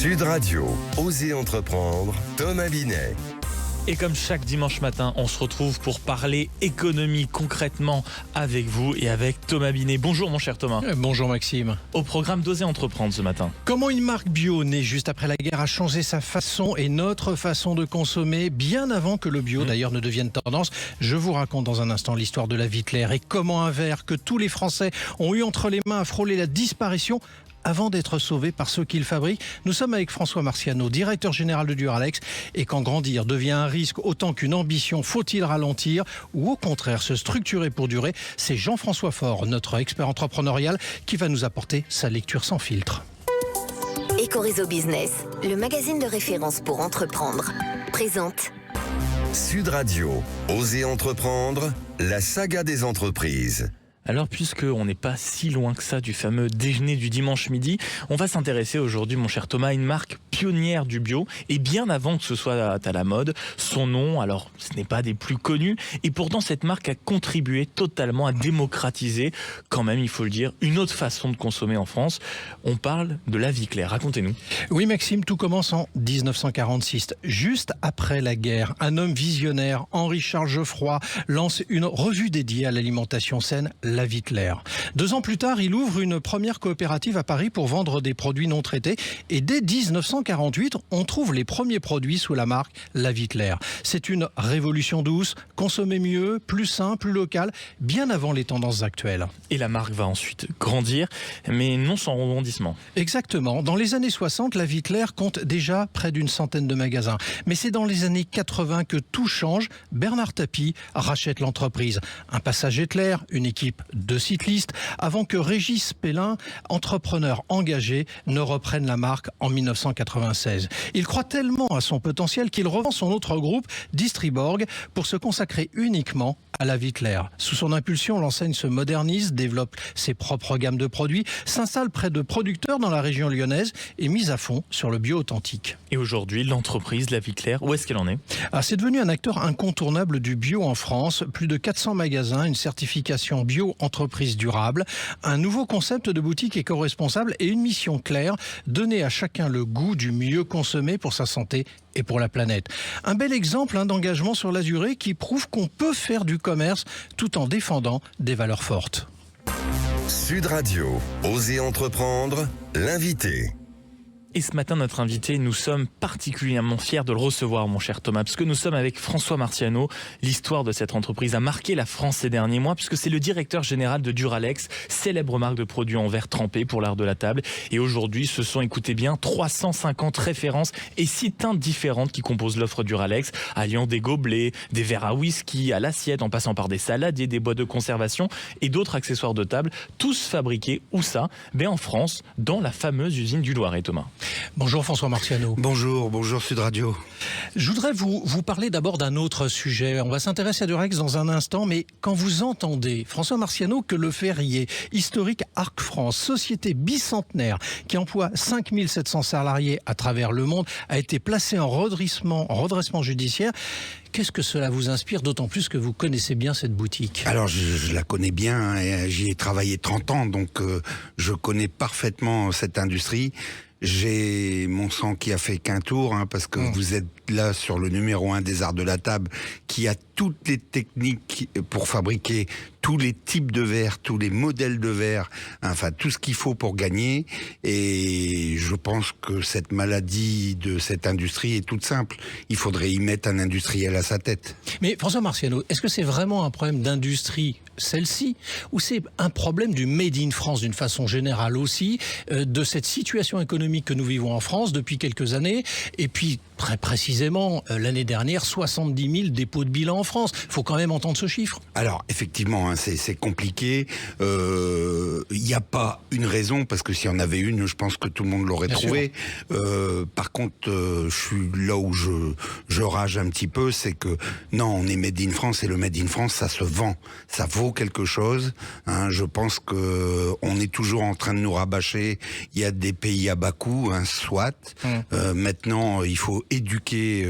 Sud Radio, Osez entreprendre, Thomas Binet. Et comme chaque dimanche matin, on se retrouve pour parler économie concrètement avec vous et avec Thomas Binet. Bonjour mon cher Thomas. Bonjour Maxime. Au programme d'Osez entreprendre ce matin. Comment une marque bio née juste après la guerre a changé sa façon et notre façon de consommer bien avant que le bio d'ailleurs ne devienne tendance. Je vous raconte dans un instant l'histoire de la vie claire et comment un verre que tous les Français ont eu entre les mains a frôlé la disparition avant d'être sauvé par ceux qui le fabriquent. Nous sommes avec François Marciano, directeur général de Duralex. Et quand grandir devient un risque autant qu'une ambition, faut-il ralentir ou au contraire se structurer pour durer? C'est Jean-François Faure, notre expert entrepreneurial, qui va nous apporter sa lecture sans filtre. Ecoréseau Business, le magazine de référence pour entreprendre, présente Sud Radio, Osez entreprendre, la saga des entreprises. Alors, puisqu'on n'est pas si loin que ça du fameux déjeuner du dimanche midi, on va s'intéresser aujourd'hui, mon cher Thomas, à une marque pionnière du bio. Et bien avant que ce soit à la mode, son nom, alors ce n'est pas des plus connus. Et pourtant, cette marque a contribué totalement à démocratiser, quand même, il faut le dire, une autre façon de consommer en France. On parle de la vie claire. Racontez-nous. Oui Maxime, tout commence en 1946. Juste après la guerre, un homme visionnaire, Henri-Charles Geoffroy, lance une revue dédiée à l'alimentation saine, La Vie claire. 2 ans plus tard, il ouvre une première coopérative à Paris pour vendre des produits non traités. Et dès 1948, on trouve les premiers produits sous la marque La Vie claire. C'est une révolution douce, consommer mieux, plus sain, plus local, bien avant les tendances actuelles. Et la marque va ensuite grandir, mais non sans rebondissement. Exactement. Dans les années 60, La Vie claire compte déjà près d'une centaine de magasins. Mais c'est dans les années 80 que tout change. Bernard Tapie rachète l'entreprise. Un passage éclair, une équipe de cyclistes, avant que Régis Pellin, entrepreneur engagé, ne reprenne la marque en 1996. Il croit tellement à son potentiel qu'il revend son autre groupe, Distriborg, pour se consacrer uniquement à La Vie claire. Sous son impulsion, l'enseigne se modernise, développe ses propres gammes de produits, s'installe près de producteurs dans la région lyonnaise et mise à fond sur le bio authentique. Et aujourd'hui, l'entreprise La Vie claire, où est-ce qu'elle en est ? C'est devenu un acteur incontournable du bio en France. Plus de 400 magasins, une certification bio entreprise durable, un nouveau concept de boutique éco-responsable et une mission claire, donner à chacun le goût du mieux consommé pour sa santé et pour la planète. Un bel exemple d'engagement sur la durée qui prouve qu'on peut faire du commerce tout en défendant des valeurs fortes. Sud Radio, Osez entreprendre, l'invité. Et ce matin, notre invité, nous sommes particulièrement fiers de le recevoir, mon cher Thomas, parce que nous sommes avec François Marciano. L'histoire de cette entreprise a marqué la France ces derniers mois, puisque c'est le directeur général de Duralex, célèbre marque de produits en verre trempé pour l'art de la table. Et aujourd'hui, ce sont, écoutez bien, 350 références et 6 teintes différentes qui composent l'offre Duralex, alliant des gobelets, des verres à whisky, à l'assiette, en passant par des saladiers, des boîtes de conservation et d'autres accessoires de table, tous fabriqués, où ça ? En France, dans la fameuse usine du Loiret, Thomas. Bonjour François Marciano. Bonjour Sud Radio. Je voudrais vous parler d'abord d'un autre sujet. On va s'intéresser à Duralex dans un instant, mais quand vous entendez, François Marciano, que Le Ferrier, historique Arc France, société bicentenaire qui emploie 5700 salariés à travers le monde, a été placé en redressement judiciaire, qu'est-ce que cela vous inspire, d'autant plus que vous connaissez bien cette boutique? Alors je la connais bien, j'y ai travaillé 30 ans, donc je connais parfaitement cette industrie. J'ai mon sang qui a fait qu'un tour, parce que vous êtes là sur le numéro 1 des arts de la table, qui a toutes les techniques pour fabriquer tous les types de verres, tous les modèles de verres, enfin tout ce qu'il faut pour gagner. Et je pense que cette maladie de cette industrie est toute simple. Il faudrait y mettre un industriel à sa tête. Mais François Marciano, est-ce que c'est vraiment un problème d'industrie, celle-ci, ou c'est un problème du Made in France d'une façon générale aussi, de cette situation économique que nous vivons en France depuis quelques années, et puis très précisément l'année dernière 70 000 dépôts de bilan en France. Il faut quand même entendre ce chiffre. Alors effectivement, c'est compliqué. Il n'y a pas une raison, parce que s'il y en avait une, je pense que tout le monde l'aurait trouvé. Par contre, je suis là où je rage un petit peu, c'est que non, on est Made in France, et le Made in France, ça se vend, ça vaut quelque chose. Je pense que on est toujours en train de nous rabâcher. Il y a des pays à bas coût, soit. Maintenant, il faut éduquer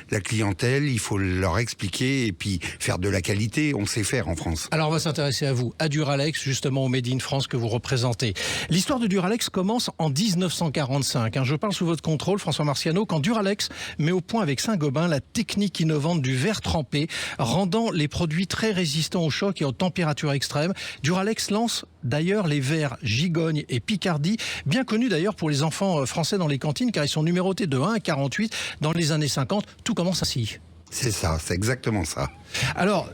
la clientèle, il faut leur expliquer et puis faire de la qualité. On sait faire en France. Alors on va s'intéresser à vous, à Duralex, justement au Made in France que vous représentez. L'histoire de Duralex commence en 1945. Je parle sous votre contrôle, François Marciano, quand Duralex met au point avec Saint-Gobain la technique innovante du verre trempé, rendant les produits très résistants au choc et aux températures extrêmes. Duralex lance d'ailleurs les verres Gigogne et Picardie, bien connus d'ailleurs pour les enfants français dans les cantines, car ils sont numérotés de 1 à 48 dans les années 50. Tout commence ainsi. C'est ça, c'est exactement ça. Alors,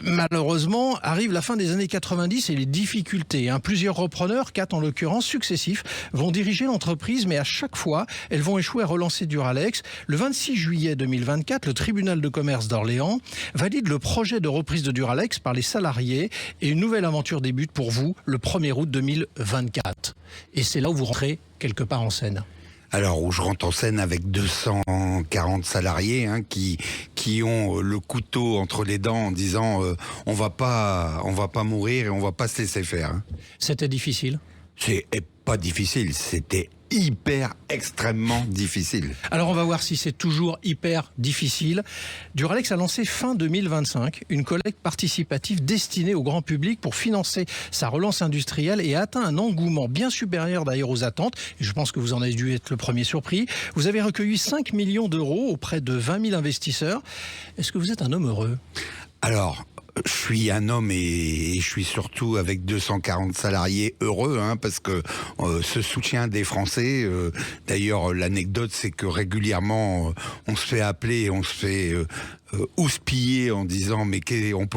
malheureusement, arrive la fin des années 90 et les difficultés. Plusieurs repreneurs, 4 en l'occurrence, successifs, vont diriger l'entreprise, mais à chaque fois, elles vont échouer à relancer Duralex. Le 26 juillet 2024, le tribunal de commerce d'Orléans valide le projet de reprise de Duralex par les salariés et une nouvelle aventure débute pour vous le 1er août 2024. Et c'est là où vous rentrez quelque part en scène. Alors, où je rentre en scène avec 240 salariés qui ont le couteau entre les dents en disant on va pas mourir et on va pas se laisser faire. C'était difficile ? C'est pas difficile, c'était extrêmement difficile. Alors on va voir si c'est toujours hyper difficile. Duralex a lancé fin 2025 une collecte participative destinée au grand public pour financer sa relance industrielle et a atteint un engouement bien supérieur d'ailleurs aux attentes. Et je pense que vous en avez dû être le premier surpris. Vous avez recueilli 5 millions d'euros auprès de 20 000 investisseurs. Est-ce que vous êtes un homme heureux ? Alors, je suis un homme et je suis surtout avec 240 salariés heureux, parce que ce soutien des Français, d'ailleurs l'anecdote c'est que régulièrement on se fait appeler et on se fait houspiller en disant mais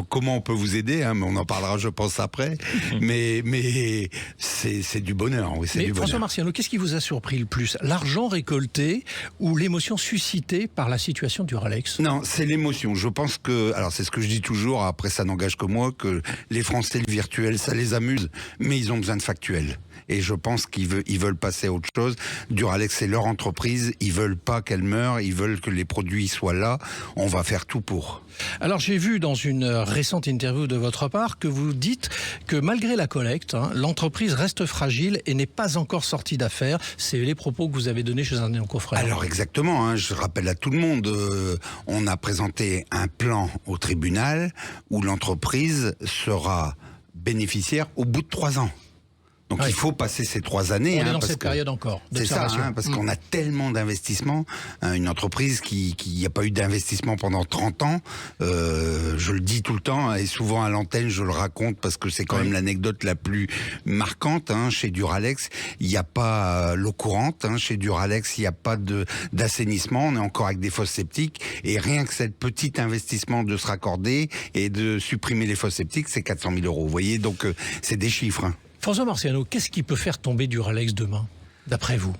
comment on peut vous aider, mais on en parlera je pense après, mais c'est du bonheur, oui, c'est mais du François bonheur. Marciano, qu'est-ce qui vous a surpris le plus ? L'argent récolté ou l'émotion suscitée par la situation Duralex ? Non, c'est l'émotion. Je pense que, alors c'est ce que je dis toujours, après ça n'engage que moi, que les Français, le virtuel, ça les amuse, mais ils ont besoin de factuel. Et je pense qu'ils veulent passer à autre chose. Duralex, c'est leur entreprise, ils veulent pas qu'elle meure, ils veulent que les produits soient là. On va faire tout pour. Alors j'ai vu dans une récente interview de votre part que vous dites que malgré la collecte, l'entreprise reste fragile et n'est pas encore sortie d'affaires. C'est les propos que vous avez donnés chez un de nos confrères. Alors exactement, je rappelle à tout le monde, on a présenté un plan au tribunal où l'entreprise sera bénéficiaire au bout de 3 ans. Donc il faut passer ces 3 années. On est dans cette période encore d'observation. C'est ça, parce qu'on a tellement d'investissements. Une entreprise qui n'a pas eu d'investissement pendant 30 ans, je le dis tout le temps, et souvent à l'antenne je le raconte parce que c'est quand même l'anecdote la plus marquante. Chez Duralex, il n'y a pas l'eau courante. Chez Duralex, il n'y a pas d'assainissement. On est encore avec des fosses septiques. Et rien que cette petit investissement de se raccorder et de supprimer les fosses septiques, c'est 400 000 euros. Vous voyez, donc c'est des chiffres. François Marciano, qu'est-ce qui peut faire tomber Duralex demain, d'après vous ?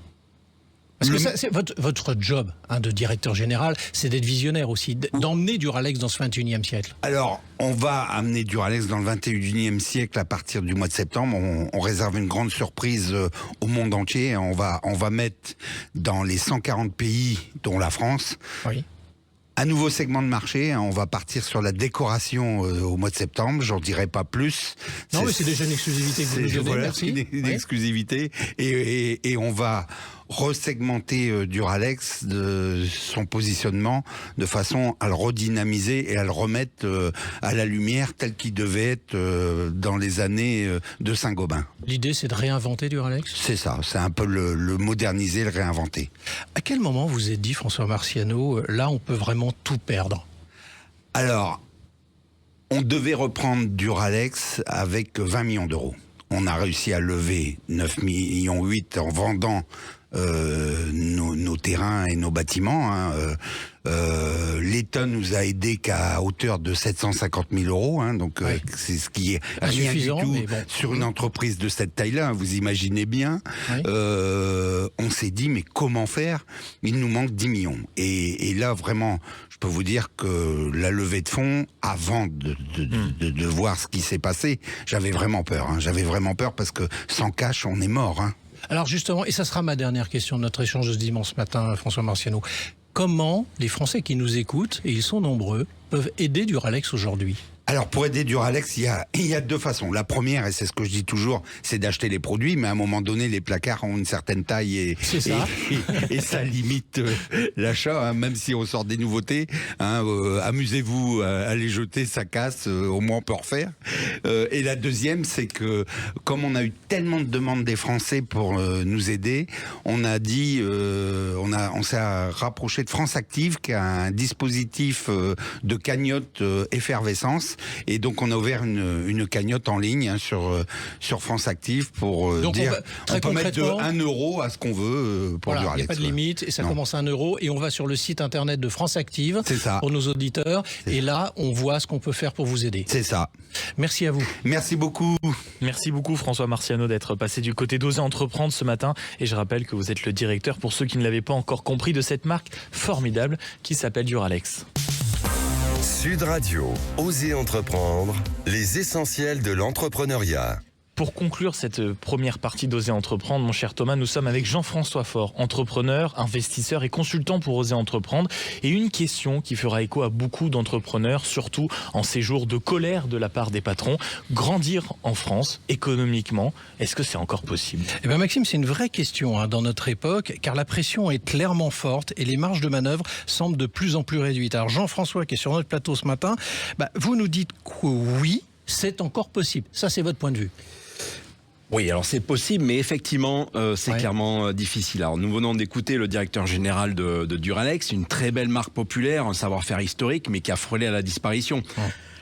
Parce que ça, c'est votre job de directeur général, c'est d'être visionnaire aussi, d'emmener Duralex dans ce 21e siècle. Alors, on va amener Duralex dans le 21e siècle à partir du mois de septembre. On réserve une grande surprise au monde entier. On va mettre dans les 140 pays, dont la France, un nouveau segment de marché. On va partir sur la décoration au mois de septembre. J'en dirai pas plus. Non, mais c'est déjà une exclusivité que vous nous donnez. Voilà, merci. Une exclusivité. Et on va resegmenter Duralex de son positionnement de façon à le redynamiser et à le remettre à la lumière tel qu'il devait être dans les années de Saint-Gobain. L'idée, c'est de réinventer Duralex ? C'est ça, c'est un peu le moderniser, le réinventer. À quel moment vous êtes dit, François Marciano, là on peut vraiment tout perdre ? Alors, on devait reprendre Duralex avec 20 millions d'euros. On a réussi à lever 9,8 millions en vendant nos terrains et nos bâtiments. L'État nous a aidés qu'à hauteur de 750 000 euros. Donc c'est ce qui est rien du tout sur une entreprise de cette taille-là. Vous imaginez bien. On s'est dit mais comment faire ? Il nous manque 10 millions. Et là vraiment, je peux vous dire que la levée de fonds, avant de voir ce qui s'est passé, j'avais vraiment peur. J'avais vraiment peur parce que sans cash, on est mort. Alors justement, et ça sera ma dernière question de notre échange de ce dimanche matin, François Marciano. Comment les Français qui nous écoutent, et ils sont nombreux, peuvent aider Duralex aujourd'hui ? Alors pour aider Duralex, il y a deux façons. La première, et c'est ce que je dis toujours, c'est d'acheter les produits, mais à un moment donné, les placards ont une certaine taille et ça limite l'achat, hein, même si on sort des nouveautés. Hein, amusez-vous à les jeter, ça casse, au moins on peut refaire. Et la deuxième, c'est que comme on a eu tellement de demandes des Français pour nous aider, on a dit, on s'est rapproché de France Active, qui a un dispositif de cagnotte effervescence. Et donc on a ouvert une cagnotte en ligne, hein, sur France Active pour dire on peut mettre de 1 euro à ce qu'on veut pour Duralex. Il n'y a pas de limite et ça commence à 1 euro et on va sur le site internet de France Active pour nos auditeurs et là on voit ce qu'on peut faire pour vous aider. C'est ça. Merci à vous. Merci beaucoup. Merci beaucoup François Marciano d'être passé du côté d'Oser Entreprendre ce matin et je rappelle que vous êtes le directeur, pour ceux qui ne l'avaient pas encore compris, de cette marque formidable qui s'appelle Duralex. Sud Radio, Oser Entreprendre, les essentiels de l'entrepreneuriat. Pour conclure cette première partie d'Oser Entreprendre, mon cher Thomas, nous sommes avec Jean-François Faure, entrepreneur, investisseur et consultant pour Oser Entreprendre. Et une question qui fera écho à beaucoup d'entrepreneurs, surtout en ces jours de colère de la part des patrons. Grandir en France, économiquement, est-ce que c'est encore possible ? Eh bien Maxime, c'est une vraie question dans notre époque, car la pression est clairement forte et les marges de manœuvre semblent de plus en plus réduites. Alors Jean-François, qui est sur notre plateau ce matin, vous nous dites que oui, c'est encore possible. Ça, c'est votre point de vue. Oui, alors c'est possible, mais effectivement, c'est clairement difficile. Alors nous venons d'écouter le directeur général de Duralex, une très belle marque populaire, un savoir-faire historique, mais qui a frôlé à la disparition.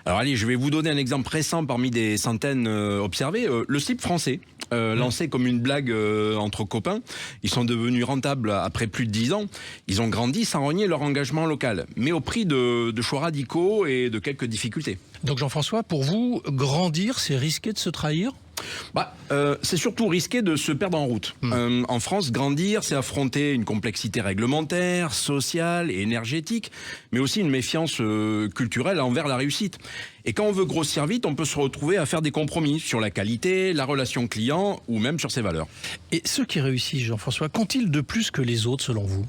Alors allez, je vais vous donner un exemple récent parmi des centaines observées. Le slip français, lancé comme une blague entre copains, ils sont devenus rentables après plus de 10 ans. Ils ont grandi sans renier leur engagement local, mais au prix de choix radicaux et de quelques difficultés. Donc Jean-François, pour vous, grandir, c'est risquer de se trahir ? C'est surtout risqué de se perdre en route. En France, grandir, c'est affronter une complexité réglementaire, sociale et énergétique, mais aussi une méfiance culturelle envers la réussite. Et quand on veut grossir vite, on peut se retrouver à faire des compromis sur la qualité, la relation client ou même sur ses valeurs. Et ceux qui réussissent, Jean-François, qu'ont-ils de plus que les autres selon vous ?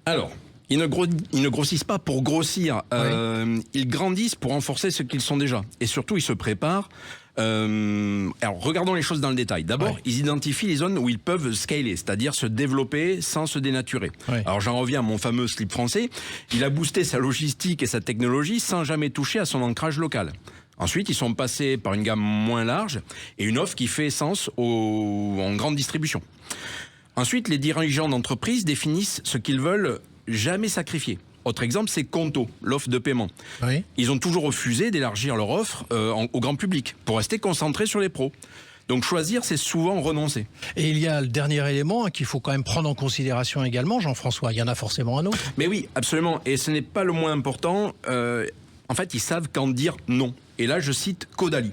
Alors, ils ne grossissent pas pour grossir, ils grandissent pour renforcer ce qu'ils sont déjà. Et surtout, ils se préparent. Alors, regardons les choses dans le détail. D'abord, ils identifient les zones où ils peuvent scaler, c'est-à-dire se développer sans se dénaturer. Alors, j'en reviens à mon fameux slip français. Il a boosté sa logistique et sa technologie sans jamais toucher à son ancrage local. Ensuite, ils sont passés par une gamme moins large et une offre qui fait sens en grande distribution. Ensuite, les dirigeants d'entreprise définissent ce qu'ils veulent jamais sacrifier. Autre exemple, c'est Conto, l'offre de paiement. Ils ont toujours refusé d'élargir leur offre au grand public pour rester concentrés sur les pros. Donc choisir, c'est souvent renoncer. Et il y a le dernier élément qu'il faut quand même prendre en considération également, Jean-François. Il y en a forcément un autre. Mais oui, absolument. Et ce n'est pas le moins important. En fait, ils savent quand dire non. Et là, je cite Caudalie.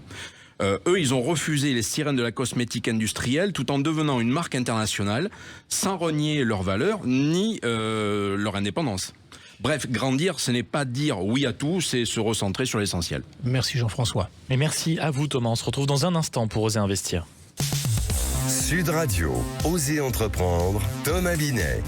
Eux, ils ont refusé les sirènes de la cosmétique industrielle tout en devenant une marque internationale, sans renier leurs valeurs ni leur indépendance. Bref, grandir, ce n'est pas dire oui à tout, c'est se recentrer sur l'essentiel. Merci Jean-François. Et merci à vous Thomas, on se retrouve dans un instant pour Oser Investir. Sud Radio, Oser Entreprendre, Thomas Binet.